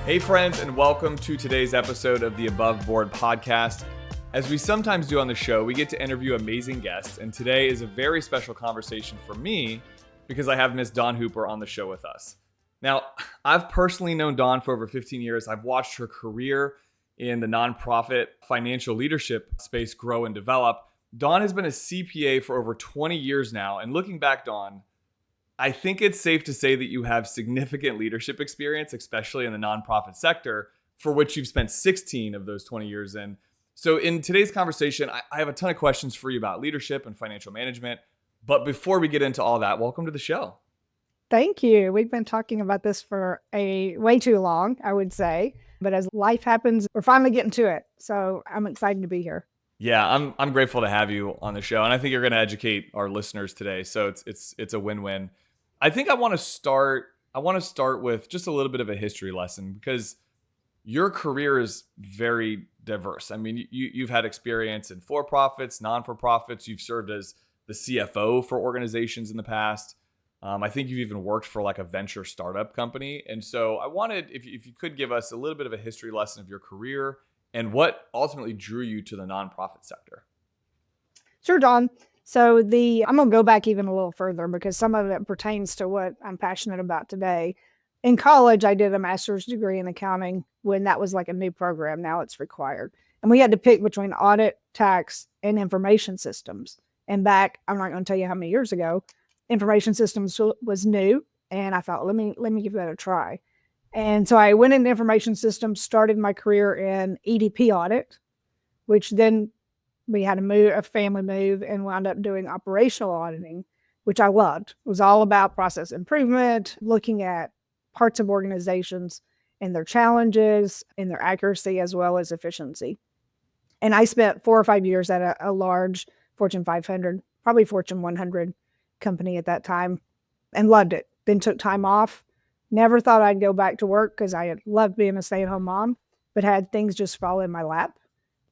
Hey friends, and welcome to today's episode of the Above Board podcast. As we sometimes do on the show, we get to interview amazing guests, and today is a very special conversation for me because I have Miss Dawn Hooper on the show with us. Now, I've personally known Dawn for over 15 years. I've watched her career in the nonprofit financial leadership space grow and develop. Dawn has been a CPA for over 20 years now, and looking back, Dawn, I think it's safe to say that you have significant leadership experience, especially in the nonprofit sector, for which you've spent 16 of those 20 years in. So in today's conversation, I have a ton of questions for you about leadership and financial management. But before we get into all that, welcome to the show. Thank you. We've been talking about this for way too long, I would say. But as life happens, we're finally getting to it. So I'm excited to be here. Yeah, I'm grateful to have you on the show, and I think you're going to educate our listeners today. So it's a win-win. I think I want to start with just a little bit of a history lesson because your career is very diverse. I mean, you've had experience in for-profits, non-for-profits. You've served as the CFO for organizations in the past. I think you've even worked for like a venture startup company. And so I wanted, if you could give us a little bit of a history lesson of your career and what ultimately drew you to the nonprofit sector. Sure, Don. So I'm going to go back even a little further because some of it pertains to what I'm passionate about today. In college, I did a master's degree in accounting when that was like a new program. Now it's required. And we had to pick between audit, tax, and information systems. And back, I'm not going to tell you how many years ago, information systems was new. And I thought, let me give that a try. And so I went into information systems, started my career in EDP audit, which then we had a family move and wound up doing operational auditing, which I loved. It was all about process improvement, looking at parts of organizations and their challenges and their accuracy as well as efficiency. And I spent 4 or 5 years at a large Fortune 500, probably Fortune 100 company at that time and loved it. Then took time off. Never thought I'd go back to work because I had loved being a stay-at-home mom, but had things just fall in my lap.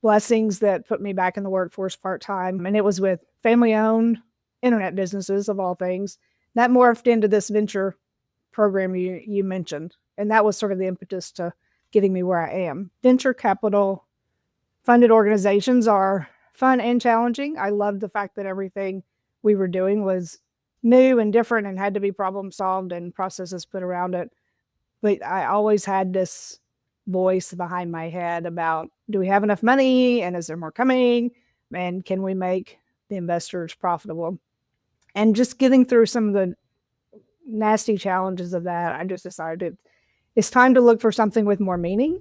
Blessings that put me back in the workforce part-time. And it was with family-owned internet businesses of all things. That morphed into this venture program you mentioned. And that was sort of the impetus to getting me where I am. Venture capital funded organizations are fun and challenging. I loved the fact that everything we were doing was new and different and had to be problem solved and processes put around it. But I always had this voice behind my head about, do we have enough money and is there more coming and can we make the investors profitable? And just getting through some of the nasty challenges of that, I just decided it's time to look for something with more meaning.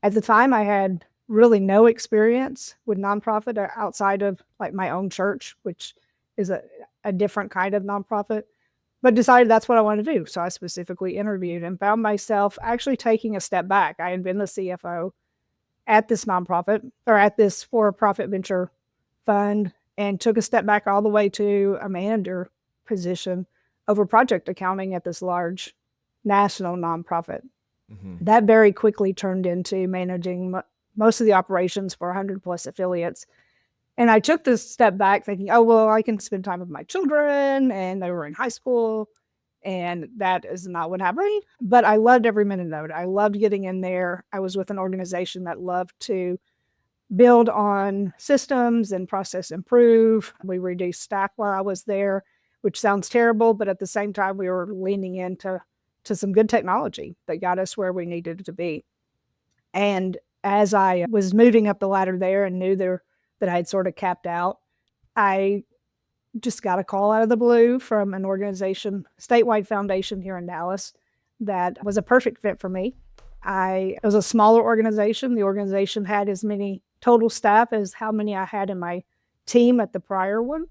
At the time, I had really no experience with nonprofit outside of like my own church, which is a different kind of nonprofit, but decided that's what I wanted to do. So I specifically interviewed and found myself actually taking a step back. I had been the CFO at this nonprofit or at this for-profit venture fund and took a step back all the way to a manager position over project accounting at this large national nonprofit. Mm-hmm. That very quickly turned into managing most of the operations for 100 plus affiliates. And I took this step back thinking, oh, well, I can spend time with my children and they were in high school. And that is not what happened. But I loved every minute of it. I loved getting in there. I was with an organization that loved to build on systems and process improve. We reduced staff while I was there, which sounds terrible. But at the same time, we were leaning into some good technology that got us where we needed to be. And as I was moving up the ladder there and knew that I had sort of capped out, I just got a call out of the blue from an organization, statewide foundation here in Dallas, that was a perfect fit for me. It was a smaller organization. The organization had as many total staff as how many I had in my team at the prior one.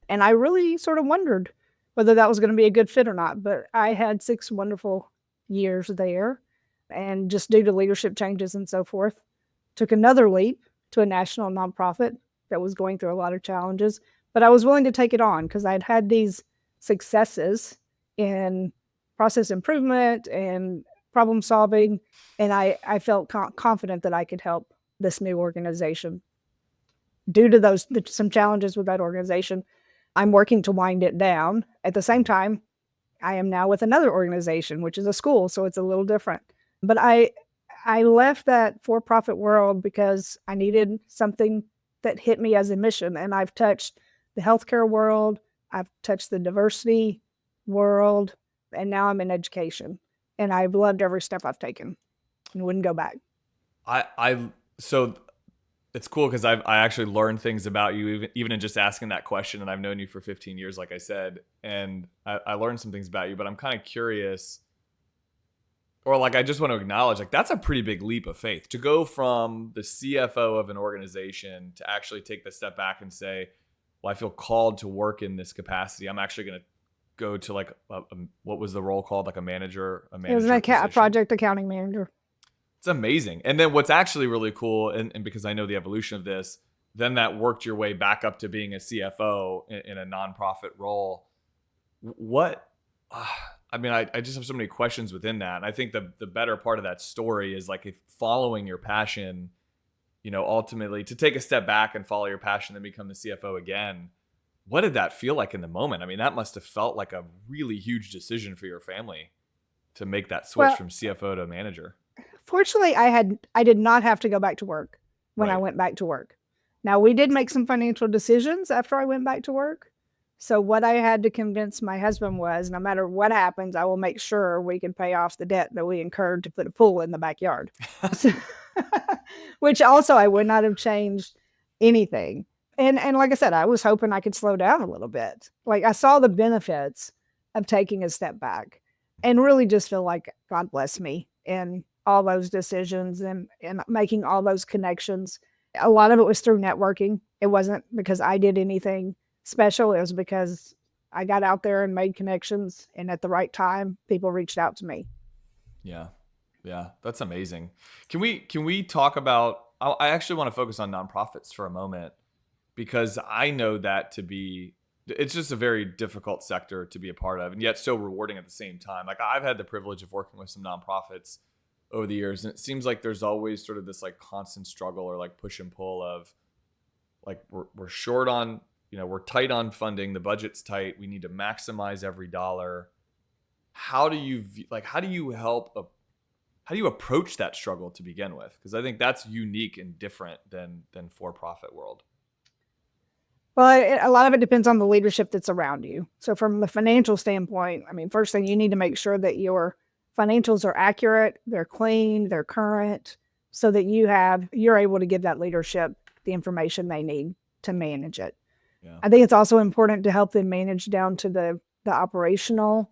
And I really sort of wondered whether that was going to be a good fit or not. But I had 6 wonderful years there. And just due to leadership changes and so forth, took another leap to a national nonprofit that was going through a lot of challenges. But I was willing to take it on because I'd had these successes in process improvement and problem solving. And I felt confident that I could help this new organization. Due to some challenges with that organization, I'm working to wind it down. At the same time, I am now with another organization, which is a school, so it's a little different. But I I left that for-profit world because I needed something that hit me as a mission. And I've touched the healthcare world, I've touched the diversity world, and now I'm in education. And I've loved every step I've taken and wouldn't go back. So it's cool because I actually learned things about you even in just asking that question, and I've known you for 15 years, like I said, and I learned some things about you. But I'm kind of curious, or like I just want to acknowledge, like that's a pretty big leap of faith to go from the CFO of an organization to actually take the step back and say, well, I feel called to work in this capacity. I'm actually going to go to like what was the role called, like a manager It was a project accounting manager. It's amazing. And then what's actually really cool, and because I know the evolution of this, then that worked your way back up to being a CFO in a nonprofit role. What, I mean, I just have so many questions within that. And I think the better part of that story is like if following your passion, you know, ultimately to take a step back and follow your passion, then become the CFO again. What did that feel like in the moment? I mean, that must have felt like a really huge decision for your family to make that switch from CFO to manager. Fortunately, I did not have to go back to work when I went back to work. Now, we did make some financial decisions after I went back to work. So what I had to convince my husband was, no matter what happens, I will make sure we can pay off the debt that we incurred to put a pool in the backyard. Which also I would not have changed anything. And like I said, I was hoping I could slow down a little bit. Like I saw the benefits of taking a step back and really just feel like God bless me in all those decisions and making all those connections. A lot of it was through networking. It wasn't because I did anything special. It was because I got out there and made connections, and at the right time, people reached out to me. Yeah. Yeah. That's amazing. Can we talk about, I actually want to focus on nonprofits for a moment, because I know that to be, it's just a very difficult sector to be a part of, and yet so rewarding at the same time. Like I've had the privilege of working with some nonprofits over the years, and it seems like there's always sort of this like constant struggle or like push and pull of like we're short on, you know, we're tight on funding, the budget's tight, we need to maximize every dollar. How do you approach that struggle to begin with? Because I think that's unique and different than for-profit world. Well, a lot of it depends on the leadership that's around you. So from the financial standpoint, I mean, first thing you need to make sure that your financials are accurate, they're clean, they're current, so that you're able to give that leadership the information they need to manage it. Yeah. I think it's also important to help them manage down to the operational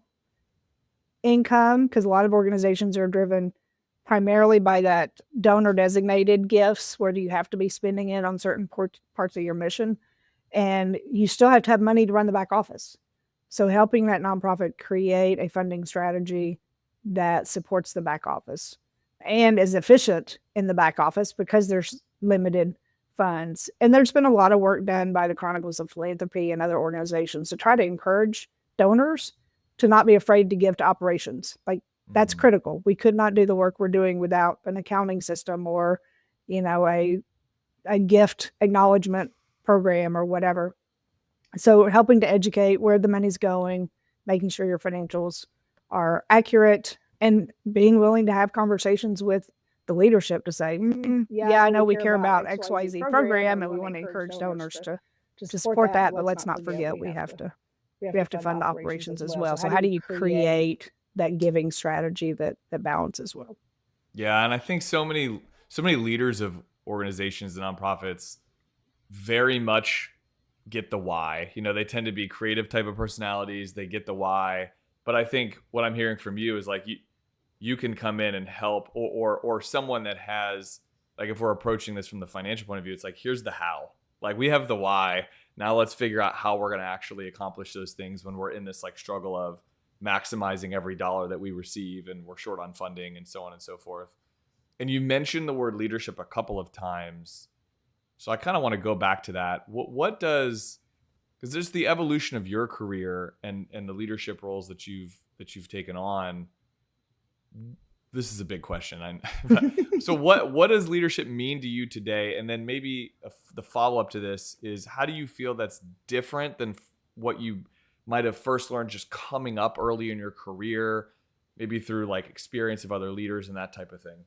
income, because a lot of organizations are driven primarily by that donor designated gifts, where do you have to be spending it on certain parts of your mission. And you still have to have money to run the back office. So helping that nonprofit create a funding strategy that supports the back office and is efficient in the back office, because there's limited funds. And there's been a lot of work done by the Chronicles of Philanthropy and other organizations to try to encourage donors to not be afraid to give to operations. Like that's critical. We could not do the work we're doing without an accounting system or, you know, a gift acknowledgement program or whatever. So helping to educate where the money's going, making sure your financials are accurate, and being willing to have conversations with the leadership to say, I know we care about XYZ program and we want to encourage donors to support that, but let's not forget we have to fund the operations as well. So how do you create that giving strategy that balances well? Yeah, and I think so many leaders of organizations and nonprofits very much get the why. You know, they tend to be creative type of personalities. They get the why. But I think what I'm hearing from you is like you can come in and help, or someone that has, like, if we're approaching this from the financial point of view, it's like, here's the how. Like we have the why. Now let's figure out how we're going to actually accomplish those things when we're in this like struggle of maximizing every dollar that we receive and we're short on funding and so on and so forth. And you mentioned the word leadership a couple of times. So I kind of want to go back to that. What does, because there's the evolution of your career and the leadership roles that you've taken on. This is a big question. So what does leadership mean to you today? And then maybe the follow-up to this is, how do you feel that's different than what you might have first learned just coming up early in your career, maybe through like experience of other leaders and that type of thing?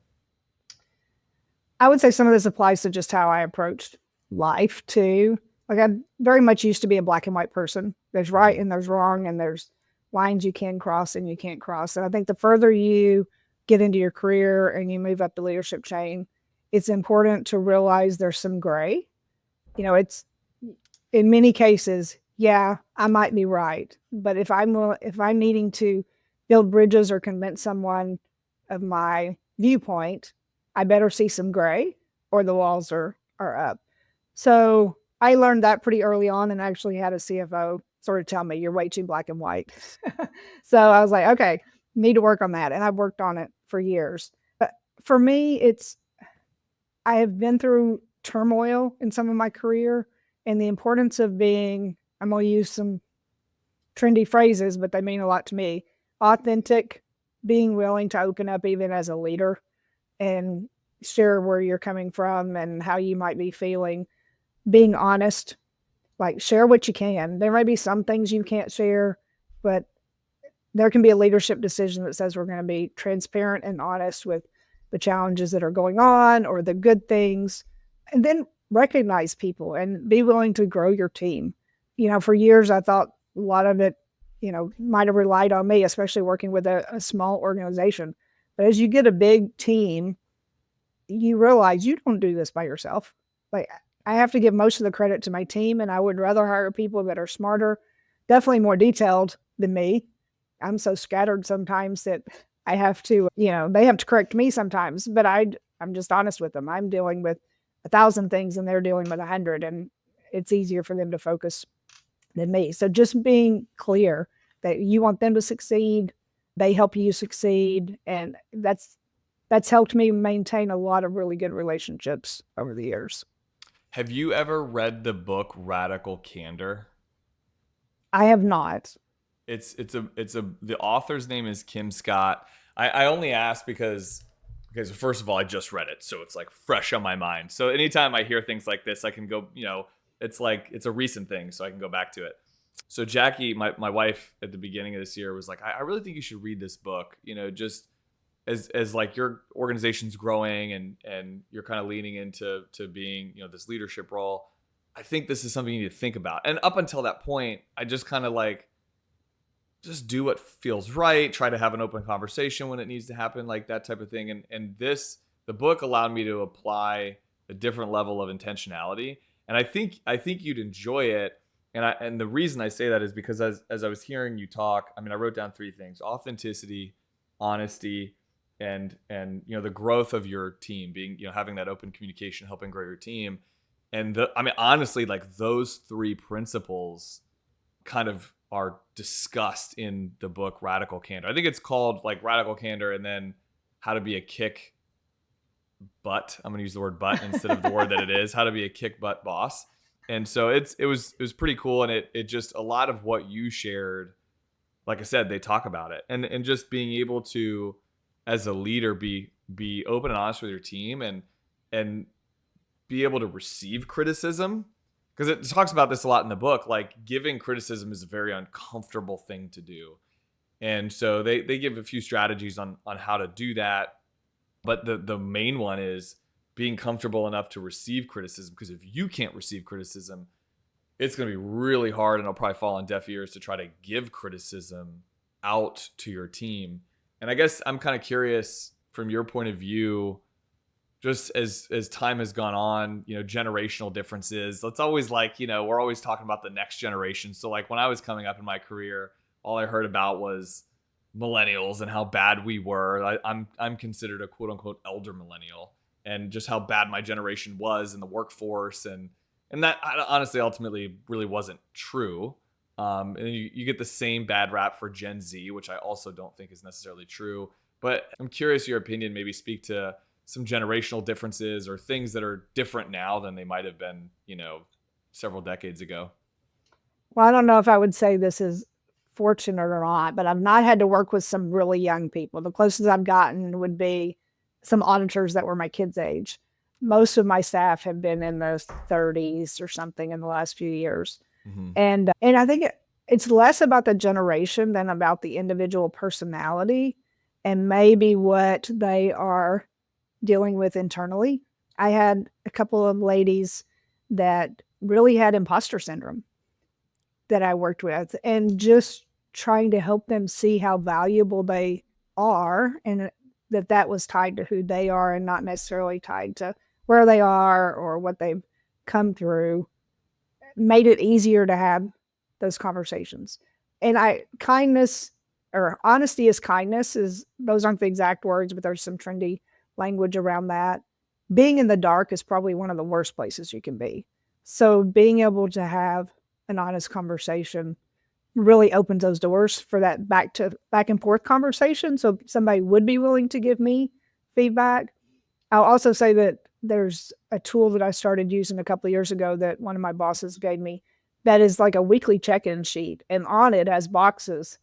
I would say some of this applies to just how I approached life too. Like I very much used to be a black and white person. There's right Mhm. and there's wrong, and there's lines you can cross and you can't cross. And I think the further you get into your career and you move up the leadership chain, it's important to realize there's some gray. It's in many cases, yeah, I might be right, but if I'm needing to build bridges or convince someone of my viewpoint, I better see some gray or the walls are up. So I learned that pretty early on, and actually had a CFO sort of tell me you're way too black and white. So I was like, okay, need to work on that, and I've worked on it for years. But for me, I have been through turmoil in some of my career, and the importance of being, I'm going to use some trendy phrases, but they mean a lot to me, authentic, being willing to open up even as a leader and share where you're coming from and how you might be feeling, being honest, like share what you can. There may be some things you can't share, but there can be a leadership decision that says we're going to be transparent and honest with the challenges that are going on or the good things, and then recognize people and be willing to grow your team. For years, I thought a lot of it, might have relied on me, especially working with a small organization. But as you get a big team, you realize you don't do this by yourself. Like, I have to give most of the credit to my team, and I would rather hire people that are smarter, definitely more detailed than me. I'm so scattered sometimes that I have to, they have to correct me sometimes, but I'm just honest with them. I'm dealing with 1,000 things and they're dealing with 100, and it's easier for them to focus than me. So just being clear that you want them to succeed, they help you succeed, and that's helped me maintain a lot of really good relationships over the years. Have you ever read the book Radical Candor? I have not. It's a the author's name is Kim Scott. I only ask because first of all I just read it, so it's like fresh on my mind. So anytime I hear things like this, I can go, it's like it's a recent thing, so I can go back to it. So Jackie, my wife at the beginning of this year was like, I really think you should read this book. Just as like your organization's growing and you're kind of leaning into being this leadership role. I think this is something you need to think about. And up until that point, I just kind of like just do what feels right, try to have an open conversation when it needs to happen, like that type of thing. And the book allowed me to apply a different level of intentionality. And I think you'd enjoy it. And the reason I say that is because as I was hearing you talk, I mean, I wrote down three things: authenticity, honesty, and the growth of your team, being, having that open communication, helping grow your team. And I mean, honestly, like those three principles kind of are discussed in the book Radical Candor. I think it's called like Radical Candor and then How to Be a Kick Butt. I'm going to use the word butt instead of the word that it is. How to Be a Kick Butt Boss. And so it was pretty cool, and it just a lot of what you shared, like I said, they talk about it. And just being able to, as a leader, be open and honest with your team and be able to receive criticism, because it talks about this a lot in the book. Like, giving criticism is a very uncomfortable thing to do, and so they give a few strategies on how to do that. But the main one is being comfortable enough to receive criticism, because if you can't receive criticism, it's going to be really hard, and it'll probably fall on deaf ears to try to give criticism out to your team. And I guess I'm kind of curious from your point of view, just as time has gone on, generational differences. It's always like, we're always talking about the next generation. So like when I was coming up in my career, all I heard about was millennials and how bad we were. I'm considered a quote unquote elder millennial, and just how bad my generation was in the workforce, and that honestly ultimately really wasn't true. And you get the same bad rap for Gen Z, which I also don't think is necessarily true. But I'm curious your opinion, maybe speak to some generational differences or things that are different now than they might have been, several decades ago. Well, I don't know if I would say this is fortunate or not, but I've not had to work with some really young people. The closest I've gotten would be some auditors that were my kids' age. Most of my staff have been in their 30s or something in the last few years. Mm-hmm. And I think it's less about the generation than about the individual personality and maybe what they are dealing with internally. I had a couple of ladies that really had imposter syndrome that I worked with, and just trying to help them see how valuable they are, and that was tied to who they are and not necessarily tied to where they are or what they've come through, made it easier to have those conversations. And kindness or honesty is kindness is those aren't the exact words, but there's some trendy language around that. Being in the dark is probably one of the worst places you can be. So being able to have an honest conversation really opens those doors for that back and forth conversation. So somebody would be willing to give me feedback. I'll also say that there's a tool that I started using a couple of years ago that one of my bosses gave me that is like a weekly check-in sheet. And on it has boxes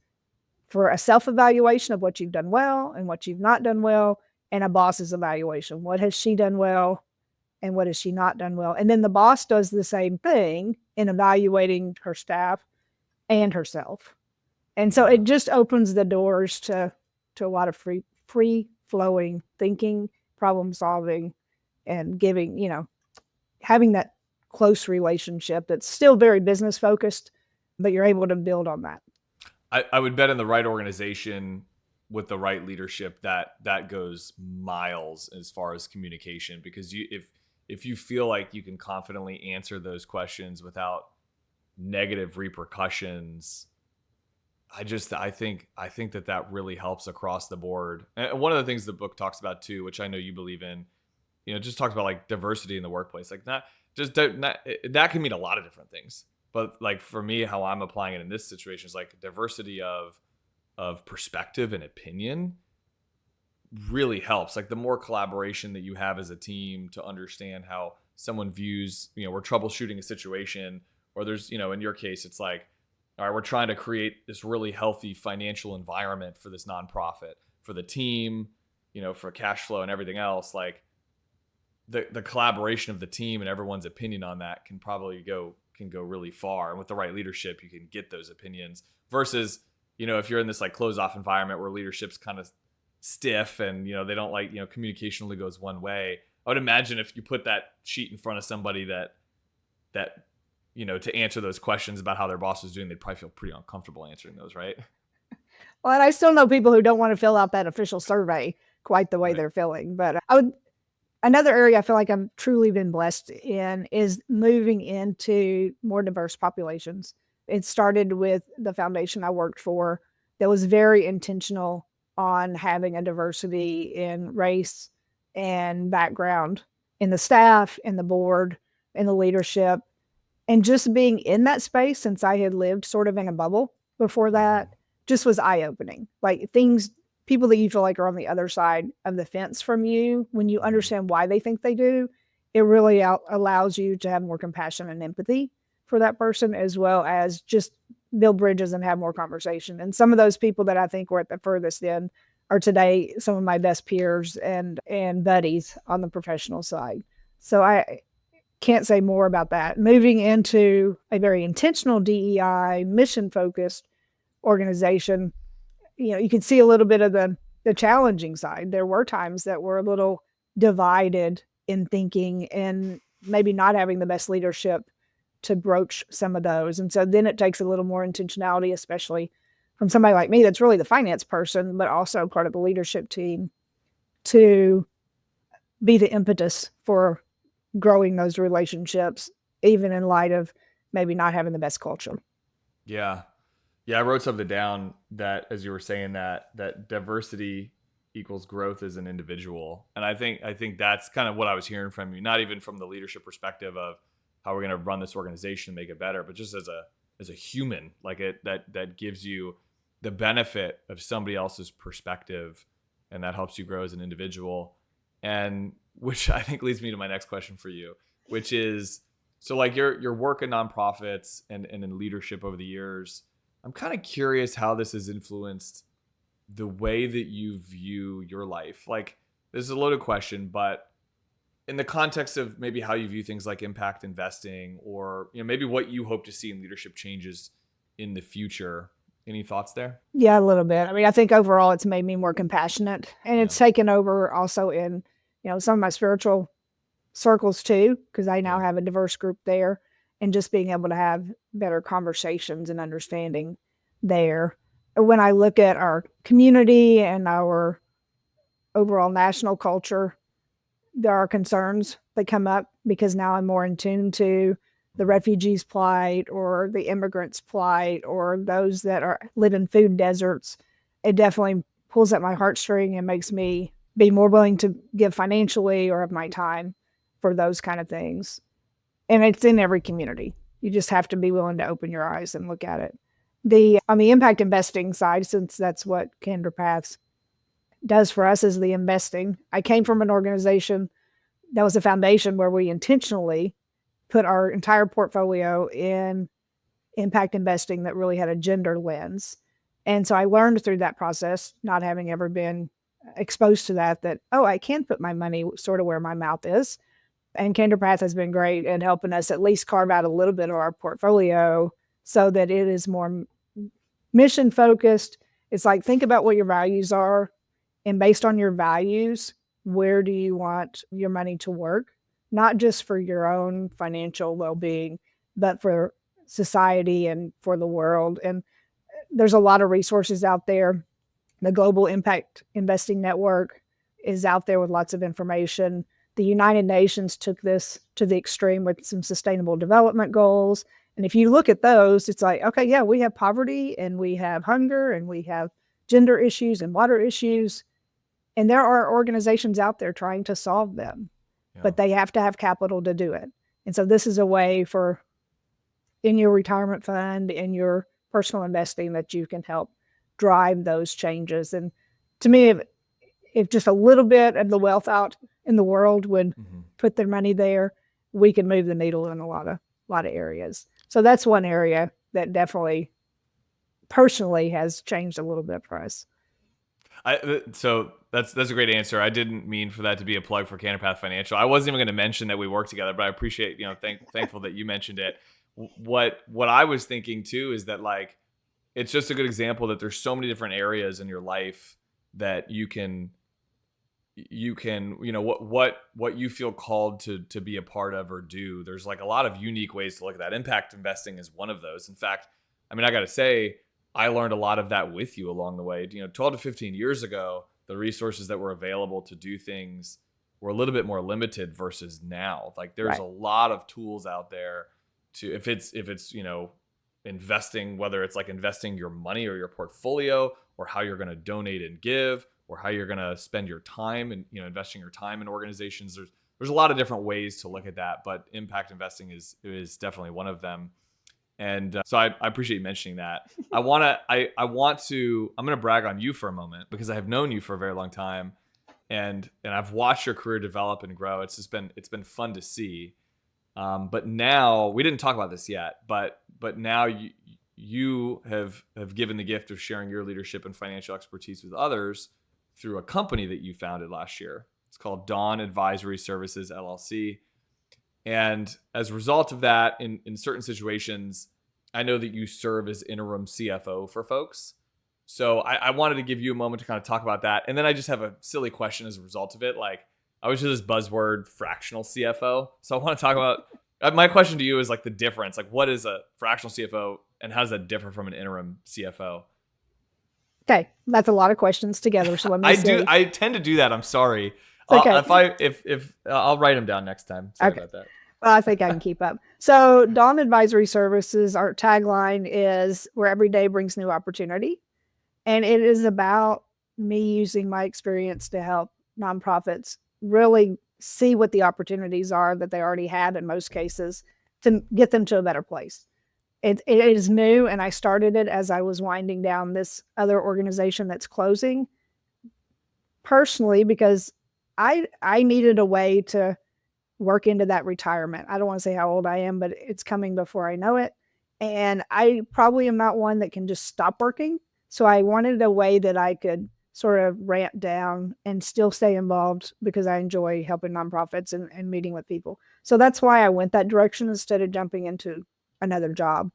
for a self-evaluation of what you've done well and what you've not done well, and a boss's evaluation. What has she done well and what has she not done well? And then the boss does the same thing in evaluating her staff and herself. And so it just opens the doors to a lot of free flowing thinking, problem solving, and giving, having that close relationship that's still very business focused, but you're able to build on that. I would bet in the right organization with the right leadership that goes miles as far as communication, because if you feel like you can confidently answer those questions without negative repercussions, I think that really helps across the board. And one of the things the book talks about too, which I know you believe in, just talks about like diversity in the workplace. Like that can mean a lot of different things. But like for me, how I'm applying it in this situation is like diversity of perspective and opinion really helps. Like the more collaboration that you have as a team to understand how someone views, we're troubleshooting a situation, or there's, in your case, it's like, all right, we're trying to create this really healthy financial environment for this nonprofit, for the team, for cash flow and everything else. Like the collaboration of the team and everyone's opinion on that can go really far. And with the right leadership, you can get those opinions versus, if you're in this like closed off environment where leadership's kind of stiff and, they don't like, communication only goes one way. I would imagine if you put that sheet in front of somebody that, to answer those questions about how their boss is doing, they'd probably feel pretty uncomfortable answering those, right? Well, and I still know people who don't want to fill out that official survey quite the way Right. they're feeling. But another area I feel like I've truly been blessed in is moving into more diverse populations. It started with the foundation I worked for that was very intentional on having a diversity in race and background in the staff, in the board, in the leadership. And just being in that space, since I had lived sort of in a bubble before that, just was eye-opening. Like people that you feel like are on the other side of the fence from you, when you understand why they think they do, it really allows you to have more compassion and empathy for that person, as well as just build bridges and have more conversation. And some of those people that I think were at the furthest end are today some of my best peers and buddies on the professional side. So I can't say more about that. Moving into a very intentional DEI, mission-focused organization, you can see a little bit of the challenging side. There were times that were a little divided in thinking and maybe not having the best leadership to broach some of those. And so then it takes a little more intentionality, especially from somebody like me that's really the finance person, but also part of the leadership team, to be the impetus for growing those relationships, even in light of maybe not having the best culture. Yeah. Yeah, I wrote something down that as you were saying that diversity equals growth as an individual. And I think that's kind of what I was hearing from you, not even from the leadership perspective of how we're going to run this organization and make it better, but just as a human, like that gives you the benefit of somebody else's perspective, and that helps you grow as an individual. And which I think leads me to my next question for you, which is, so like your work in nonprofits and in leadership over the years, I'm kind of curious how this has influenced the way that you view your life. Like, this is a loaded question, but in the context of maybe how you view things like impact investing, or maybe what you hope to see in leadership changes in the future. Any thoughts there? Yeah, a little bit. I mean, I think overall it's made me more compassionate, and Yeah. it's taken over also in, some of my spiritual circles too, because I now Yeah. have a diverse group there, and just being able to have better conversations and understanding there. When I look at our community and our overall national culture, there are concerns that come up because now I'm more in tune to the refugees' plight or the immigrants' plight or those that live in food deserts. It definitely pulls at my heartstring and makes me be more willing to give financially or of my time for those kind of things. And it's in every community. You just have to be willing to open your eyes and look at it. On the impact investing side, since that's what Candor Paths does for us, is the investing. I came from an organization that was a foundation where we intentionally put our entire portfolio in impact investing that really had a gender lens. And so I learned through that process, not having ever been exposed to that, oh, I can put my money sort of where my mouth is. And Candor Path has been great at helping us at least carve out a little bit of our portfolio so that it is more mission focused. It's like, think about what your values are, and based on your values, where do you want your money to work? Not just for your own financial well-being, but for society and for the world. And there's a lot of resources out there. The Global Impact Investing Network is out there with lots of information. The United Nations took this to the extreme with some sustainable development goals. And if you look at those, it's like, okay, yeah, we have poverty and we have hunger and we have gender issues and water issues. And there are organizations out there trying to solve them, but they have to have capital to do it. And so this is a way for, in your retirement fund, in your personal investing, that you can help drive those changes. And to me, if just a little bit of the wealth out in the world would put their money there, we can move the needle in a lot of areas. So that's one area that definitely personally has changed a little bit for us. So that's a great answer. I didn't mean for that to be a plug for Candor Path Financial. I wasn't even going to mention that we work together, but I appreciate, thankful that you mentioned it. What I was thinking too is that, like, it's just a good example that there's so many different areas in your life that you can what you feel called to be a part of or do. There's like a lot of unique ways to look at that. Impact investing is one of those. In fact, I mean, I got to say, I learned a lot of that with you along the way. 12 to 15 years ago, the resources that were available to do things were a little bit more limited versus now. Like, there's a lot of tools out there to, if it's investing, whether it's like investing your money or your portfolio, or how you're going to donate and give, or how you're going to spend your time and, investing your time in organizations. There's a lot of different ways to look at that, but impact investing is definitely one of them. And so I appreciate you mentioning that. I'm going to brag on you for a moment, because I have known you for a very long time, and I've watched your career develop and grow. It's been fun to see. But now, we didn't talk about this yet, but now you have given the gift of sharing your leadership and financial expertise with others through a company that you founded last year. It's called Dawn Advisory Services, LLC. And as a result of that, in certain situations, I know that you serve as interim CFO for folks. So I wanted to give you a moment to kind of talk about that. And then I just have a silly question as a result of it. Like, I always hear this buzzword, fractional CFO. So I want to talk about, my question to you is like the difference. Like, what is a fractional CFO and how does that differ from an interim CFO? Okay, that's a lot of questions together. So let me see. I tend to do that. I'm sorry. Okay. If I'll write them down next time. Sorry about that. Well, I think I can keep up. So Dawn Advisory Services, our tagline is where every day brings new opportunity. And it is about me using my experience to help nonprofits really see what the opportunities are that they already have in most cases to get them to a better place. It is new, and I started it as I was winding down this other organization that's closing, personally, because I needed a way to work into that retirement. I don't want to say how old I am, but it's coming before I know it. And I probably am not one that can just stop working. So I wanted a way that I could sort of ramp down and still stay involved, because I enjoy helping nonprofits and meeting with people. So that's why I went that direction instead of jumping into another job.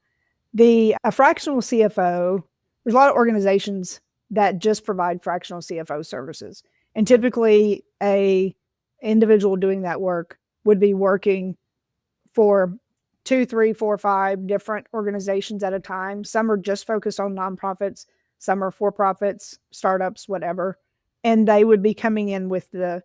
A fractional CFO, there's a lot of organizations that just provide fractional CFO services. And typically a individual doing that work would be working for 2, 3, 4, 5 different organizations at a time. Some are just focused on nonprofits, some are for-profits, startups, whatever. And they would be coming in with the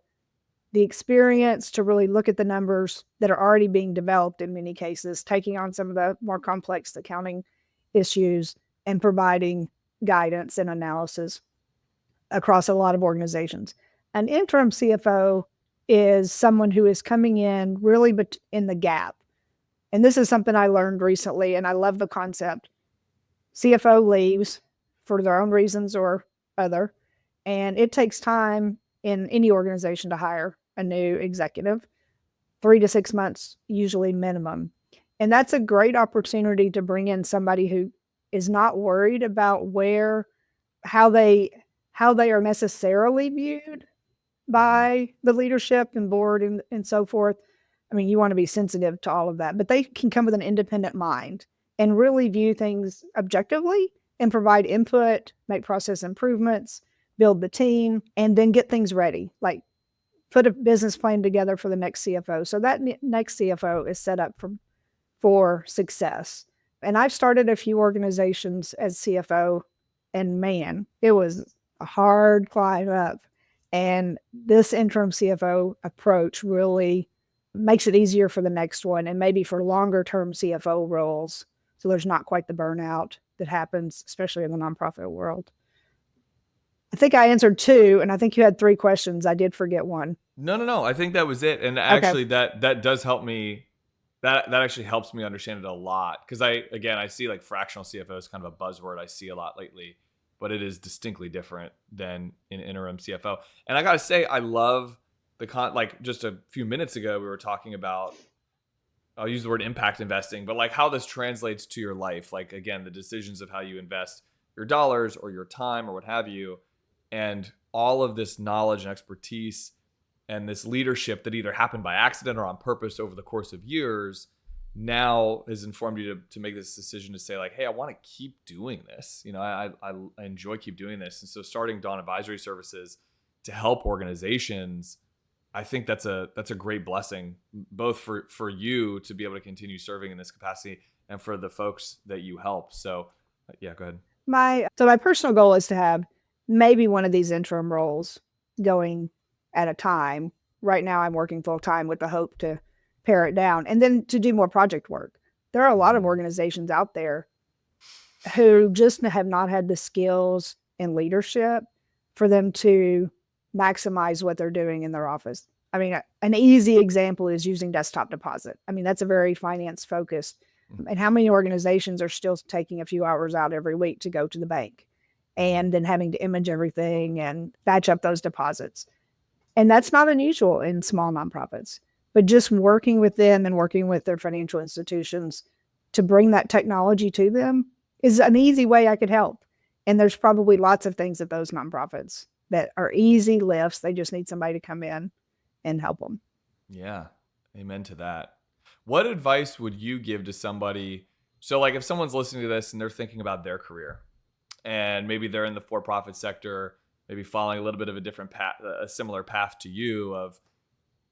experience to really look at the numbers that are already being developed in many cases, taking on some of the more complex accounting issues and providing guidance and analysis across a lot of organizations. An interim CFO is someone who is coming in really in the gap. And this is something I learned recently, and I love the concept. CFO leaves for their own reasons or other, and it takes time in any organization to hire a new executive, 3 to 6 months, usually minimum. And that's a great opportunity to bring in somebody who is not worried about how they are necessarily viewed by the leadership and board and so forth. I mean, you want to be sensitive to all of that, but they can come with an independent mind and really view things objectively and provide input, make process improvements, build the team, and then get things ready, like put a business plan together for the next CFO. So that next CFO is set up for success. And I've started a few organizations as CFO, and man, it was a hard climb up. And this interim CFO approach really makes it easier for the next one and maybe for longer term CFO roles. So there's not quite the burnout that happens, especially in the nonprofit world. I think I answered 2, and I think you had 3 questions. I did forget one. No. I think that was it. And actually that does help me. That actually helps me understand it a lot. Because I see like fractional CFO is kind of a buzzword I see a lot lately, but it is distinctly different than an interim CFO. And I gotta say, I love like just a few minutes ago, we were talking about, I'll use the word impact investing, but like how this translates to your life. Like, again, the decisions of how you invest your dollars or your time or what have you. And all of this knowledge and expertise and this leadership that either happened by accident or on purpose over the course of years now has informed you to make this decision to say like, hey, I want to keep doing this. You know, I enjoy keep doing this. And so starting Dawn Advisory Services to help organizations, I think that's a great blessing, both for you to be able to continue serving in this capacity and for the folks that you help. So yeah, go ahead. My personal goal is to have maybe one of these interim roles going at a time. Right now I'm working full time with the hope to pare it down and then to do more project work. There are a lot of organizations out there who just have not had the skills and leadership for them to maximize what they're doing in their office. I mean, an easy example is using desktop deposit. I mean, that's a very finance focused. And how many organizations are still taking a few hours out every week to go to the bank and then having to image everything and batch up those deposits? And that's not unusual in small nonprofits, but just working with them and working with their financial institutions to bring that technology to them is an easy way I could help. And there's probably lots of things at those nonprofits that are easy lifts. They just need somebody to come in and help them. Yeah. Amen to that. What advice would you give to somebody? So like if someone's listening to this and they're thinking about their career and maybe they're in the for-profit sector, maybe following a little bit of a different path, a similar path to you of,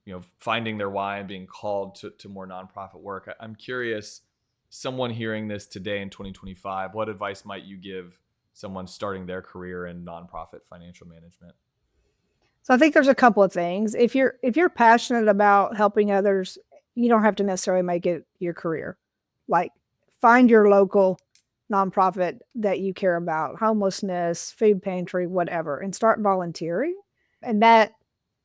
you know, finding their why and being called to more nonprofit work. I'm curious, someone hearing this today in 2025, what advice might you give someone starting their career in nonprofit financial management? So I think there's a couple of things. If you're passionate about helping others, you don't have to necessarily make it your career. Like find your local nonprofit that you care about, homelessness, food pantry, whatever, and start volunteering. And that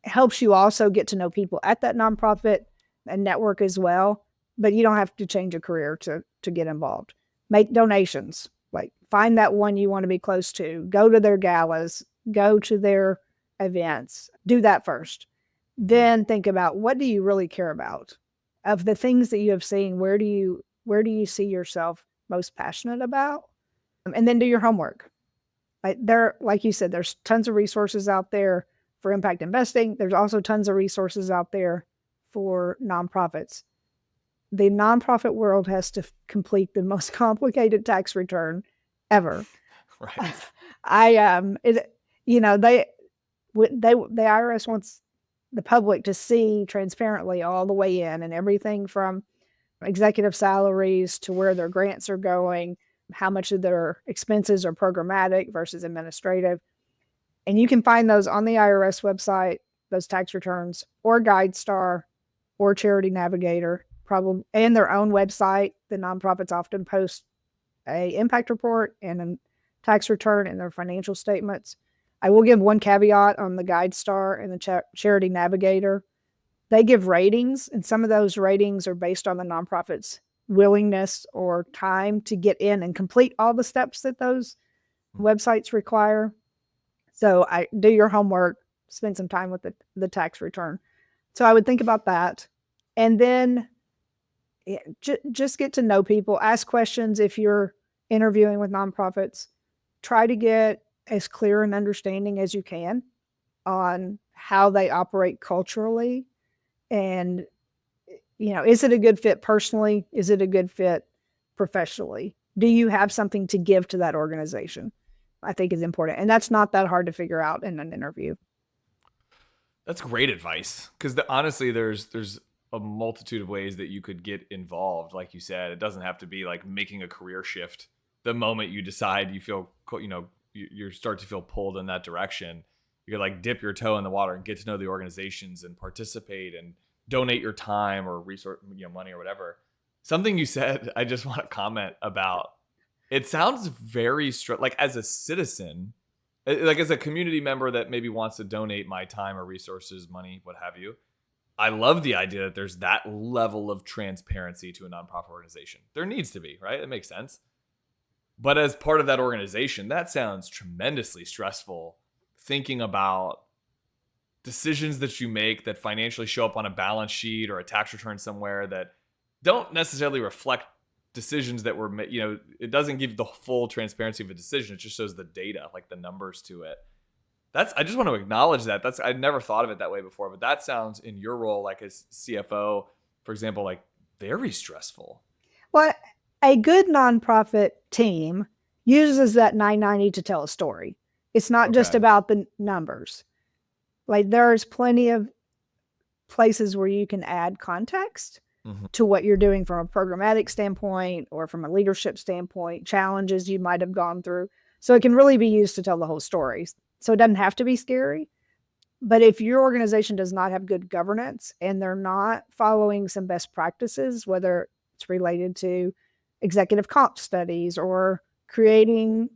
helps you also get to know people at that nonprofit and network as well. But you don't have to change a career to get involved. Make donations. Like find that one you want to be close to. Go to their galas. Go to their events. Do that first. Then think about, what do you really care about? Of the things that you have seen, where do you see yourself most passionate about? And then do your homework. Like you said, there's tons of resources out there for impact investing. There's also tons of resources out there for nonprofits. The nonprofit world has to complete the most complicated tax return ever. Right. The IRS wants the public to see transparently all the way in, and everything from executive salaries to where their grants are going, how much of their expenses are programmatic versus administrative. And you can find those on the IRS website, those tax returns, or GuideStar, or Charity Navigator, probably, and their own website. The nonprofits often post a impact report and a tax return in their financial statements. I will give one caveat on the GuideStar and the Charity Navigator. They give ratings, and some of those ratings are based on the nonprofit's willingness or time to get in and complete all the steps that those websites require. So I do your homework, spend some time with the tax return. So I would think about that. And then just get to know people, ask questions if you're interviewing with nonprofits. Try to get as clear an understanding as you can on how they operate culturally. And, is it a good fit personally? Is it a good fit professionally? Do you have something to give to that organization? I think is important. And that's not that hard to figure out in an interview. That's great advice, because honestly, there's a multitude of ways that you could get involved. Like you said, it doesn't have to be like making a career shift the moment you decide you feel, you start to feel pulled in that direction. You could like dip your toe in the water and get to know the organizations and participate and donate your time or resource, money or whatever. Something you said, I just want to comment about. It sounds very like as a citizen, like as a community member that maybe wants to donate my time or resources, money, what have you. I love the idea that there's that level of transparency to a nonprofit organization. There needs to be, right? It makes sense. But as part of that organization, that sounds tremendously stressful, thinking about decisions that you make that financially show up on a balance sheet or a tax return somewhere that don't necessarily reflect decisions that were made. It doesn't give the full transparency of a decision. It just shows the data, like the numbers to it. I just want to acknowledge that. I never thought of it that way before, but that sounds, in your role, like as CFO, for example, like very stressful. Well, a good nonprofit team uses that 990 to tell a story. It's not just about the numbers. Like there's plenty of places where you can add context to what you're doing from a programmatic standpoint or from a leadership standpoint, challenges you might have gone through. So it can really be used to tell the whole story. So it doesn't have to be scary. But if your organization does not have good governance and they're not following some best practices, whether it's related to executive comp studies or creating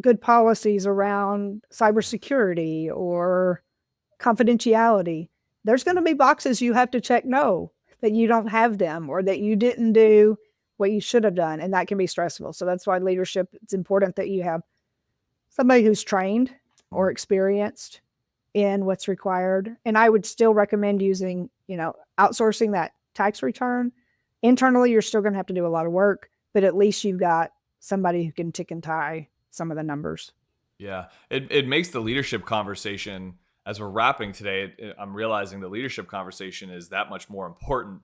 good policies around cybersecurity or confidentiality, there's going to be boxes you have to check no, that you don't have them or that you didn't do what you should have done. And that can be stressful. So that's why leadership, it's important that you have somebody who's trained or experienced in what's required. And I would still recommend using, outsourcing that tax return. Internally, you're still going to have to do a lot of work, but at least you've got somebody who can tick and tie some of the numbers. Yeah. It makes the leadership conversation, as we're wrapping today, I'm realizing the leadership conversation is that much more important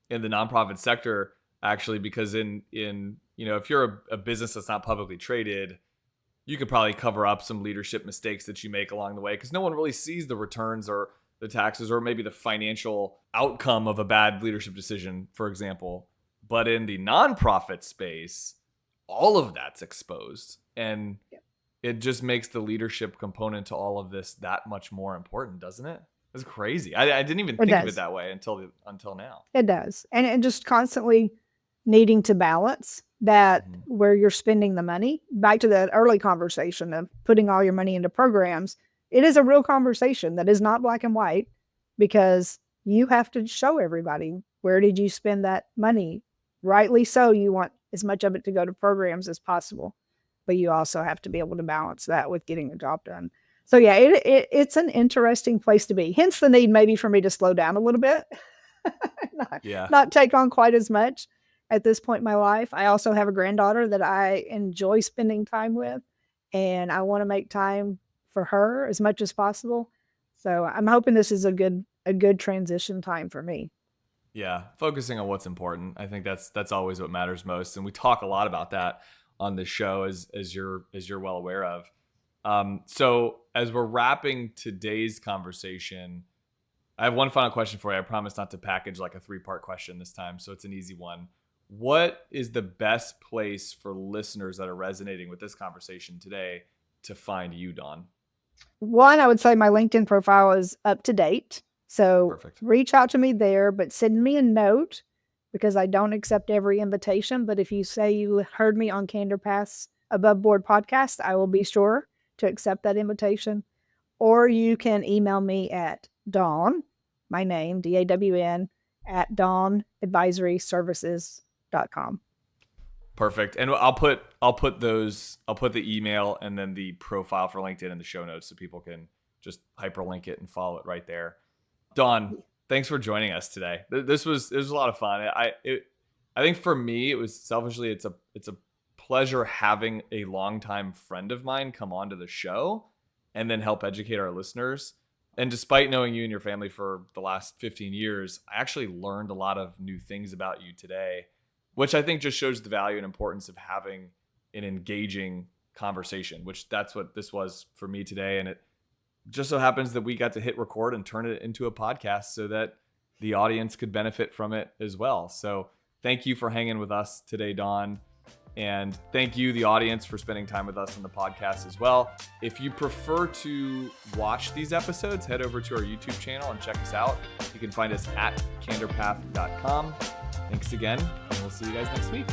in the nonprofit sector, actually, because if you're a business that's not publicly traded, you could probably cover up some leadership mistakes that you make along the way because no one really sees the returns or the taxes or maybe the financial outcome of a bad leadership decision, for example. But in the nonprofit space, all of that's exposed. And it just makes the leadership component to all of this that much more important, doesn't it? It's crazy. I didn't even think of it that way until now. It does. And just constantly needing to balance that where you're spending the money. Back to that early conversation of putting all your money into programs. It is a real conversation that is not black and white because you have to show everybody, where did you spend that money? Rightly so, you want as much of it to go to programs as possible, but you also have to be able to balance that with getting the job done. So yeah, it's an interesting place to be. Hence the need maybe for me to slow down a little bit, not take on quite as much at this point in my life. I also have a granddaughter that I enjoy spending time with, and I want to make time for her as much as possible. So I'm hoping this is a good transition time for me. Yeah, focusing on what's important. I think that's always what matters most, and we talk a lot about that on this show, as you're well aware of. So as we're wrapping today's conversation, I have one final question for you. I promise not to package like a 3-part question this time, so it's an easy one. What is the best place for listeners that are resonating with this conversation today to find you, Dawn? One, I would say my LinkedIn profile is up to date. So Perfect. reach out to me there, but send me a note because I don't accept every invitation. But if you say you heard me on Candor Path's Above Board podcast, I will be sure to accept that invitation. Or you can email me at Dawn, my name, DAWN, at dawnadvisoryservices.com. Perfect. And I'll put the email and then the profile for LinkedIn in the show notes so people can just hyperlink it and follow it right there. Dawn, thanks for joining us today. This was a lot of fun. I think for me, it was selfishly, it's a pleasure having a longtime friend of mine come onto the show and then help educate our listeners. And despite knowing you and your family for the last 15 years, I actually learned a lot of new things about you today, which I think just shows the value and importance of having an engaging conversation, which that's what this was for me today. And it just so happens that we got to hit record and turn it into a podcast so that the audience could benefit from it as well. So thank you for hanging with us today, Dawn. And thank you, the audience, for spending time with us on the podcast as well. If you prefer to watch these episodes, head over to our YouTube channel and check us out. You can find us at candorpath.com. Thanks again, and we'll see you guys next week.